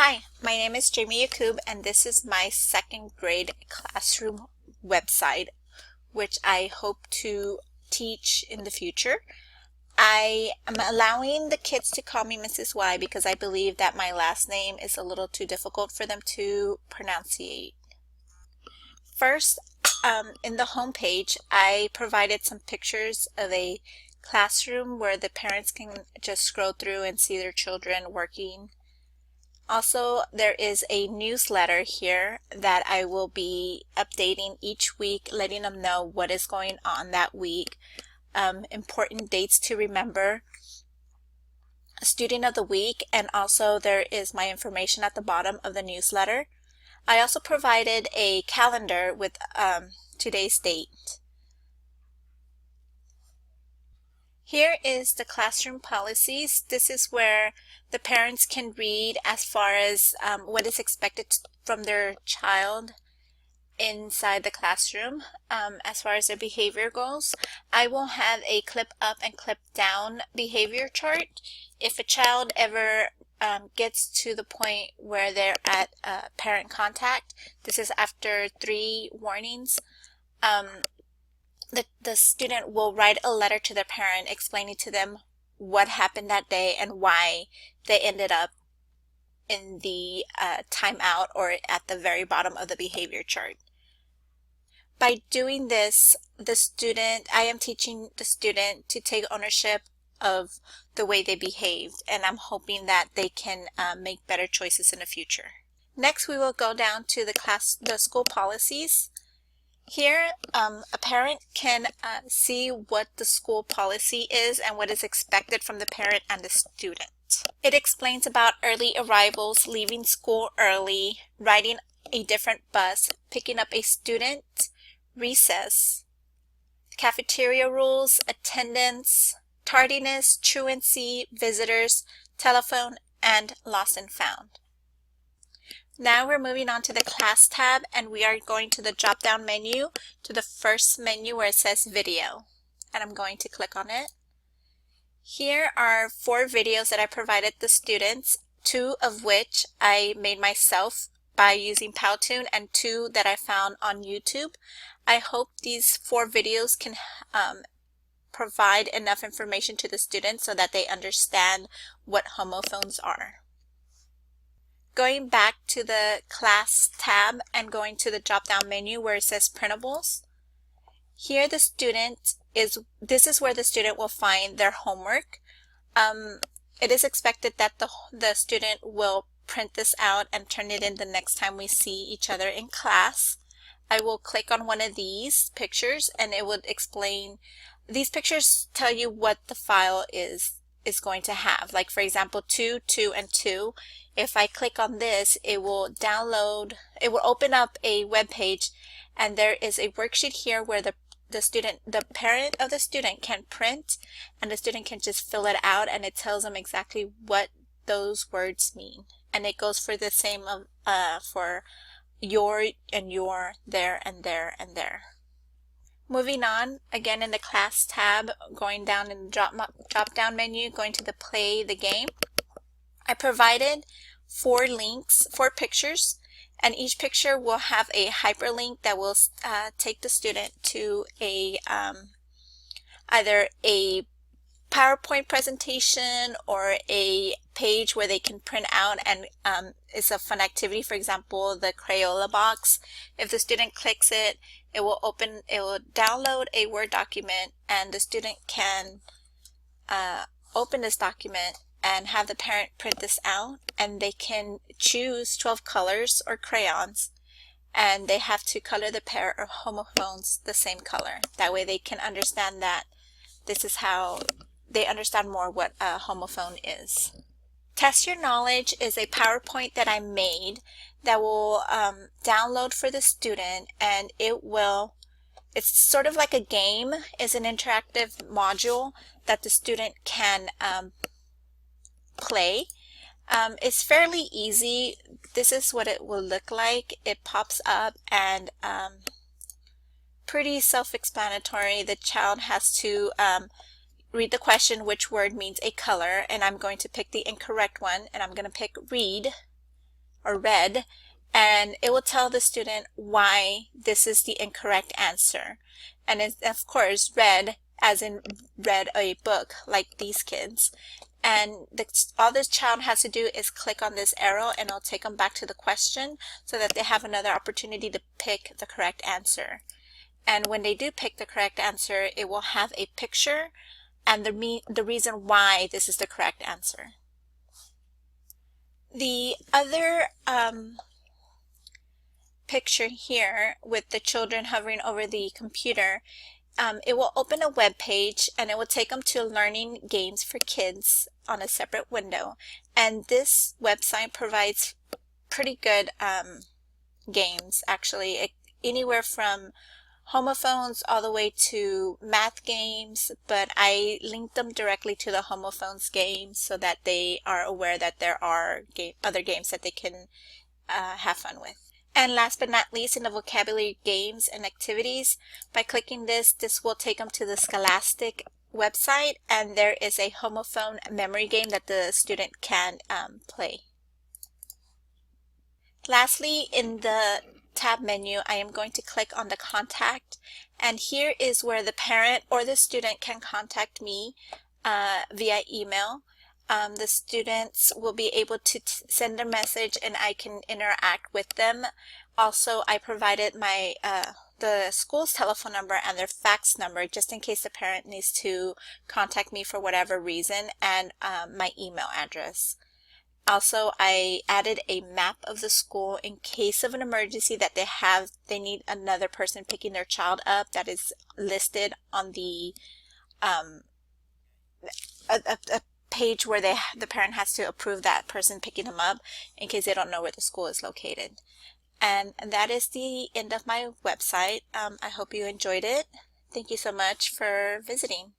Hi, my name is Jamie Yakub, and this is my second grade classroom website, which I hope to teach in the future. I am allowing the kids to call me Mrs. Y because I believe that my last name is a little too difficult for them to pronunciate. First, in the home page, I provided some pictures of a classroom where the parents can just scroll through and see their children working. Also, there is a newsletter here that I will be updating each week, letting them know what is going on that week, important dates to remember, student of the week, and also there is my information at the bottom of the newsletter. I also provided a calendar with today's date. Here is the classroom policies. This is where the parents can read as far as what is expected from their child inside the classroom as far as their behavior goes. I will have a clip up and clip down behavior chart. If a child ever gets to the point where they're at parent contact, this is after 3 warnings, the student will write a letter to their parent explaining to them what happened that day and why they ended up in the timeout or at the very bottom of the behavior chart. By doing this, I am teaching the student to take ownership of the way they behaved, and I'm hoping that they can make better choices in the future. Next, we will go down to the school policies. Here, a parent can see what the school policy is and what is expected from the parent and the student. It explains about early arrivals, leaving school early, riding a different bus, picking up a student, recess, cafeteria rules, attendance, tardiness, truancy, visitors, telephone, and lost and found. Now we're moving on to the class tab, and we are going to the drop down menu to the first menu where it says video, and I'm going to click on it. Here are 4 videos that I provided the students, 2 of which I made myself by using Powtoon and 2 that I found on YouTube. I hope these 4 videos can provide enough information to the students so that they understand what homophones are. Going back to the class tab and going to the drop down menu where it says printables, here this is where the student will find their homework. It is expected that the student will print this out and turn it in the next time we see each other in class. I will click on one of these pictures and it would explain. These pictures tell you what the file is going to have. Like, for example, 2, 2, and 2. If I click on this, it will open up a web page, and there is a worksheet here where the parent of the student can print, and the student can just fill it out, and it tells them exactly what those words mean. And it goes for the same for your and your, there and there and there. Moving on, again in the class tab, going down in the drop down menu, going to the play the game. I provided 4 pictures, and each picture will have a hyperlink that will take the student to either a PowerPoint presentation or a page where they can print out, and it's a fun activity. For example, the Crayola box. If the student clicks it, it will download a Word document, and the student can open this document and have the parent print this out, and they can choose 12 colors or crayons, and they have to color the pair of homophones the same color. That way they can understand that this is how they understand more what a homophone is. Test Your Knowledge is a PowerPoint that I made that will download for the student, and it's sort of like a game. It's an interactive module that the student can play. It's fairly easy. This is what it will look like. It pops up and pretty self-explanatory. The child has to read the question, which word means a color, and I'm going to pick the incorrect one, and I'm going to pick read. or red, and it will tell the student why this is the incorrect answer. And it's, of course, red as in read a book, like these kids. And all this child has to do is click on this arrow and it'll take them back to the question so that they have another opportunity to pick the correct answer. And when they do pick the correct answer, it will have a picture and the reason why this is the correct answer. The other picture here with the children hovering over the computer, it will open a web page and it will take them to learning games for kids on a separate window. And this website provides pretty good games, actually, anywhere from Homophones all the way to math games, but I linked them directly to the Homophones games so that they are aware that there are other games that they can have fun with. And last but not least, in the vocabulary games and activities, by clicking this will take them to the Scholastic website, and there is a homophone memory game that the student can play. Lastly, in the tab menu, I am going to click on the contact, and here is where the parent or the student can contact me via email. The students will be able to send a message and I can interact with them. Also, I provided my the school's telephone number and their fax number just in case the parent needs to contact me for whatever reason, and my email address. Also, I added a map of the school in case of an emergency that they need another person picking their child up. That is listed on the a page where the parent has to approve that person picking them up in case they don't know where the school is located. And that is the end of my website. I hope you enjoyed it. Thank you so much for visiting.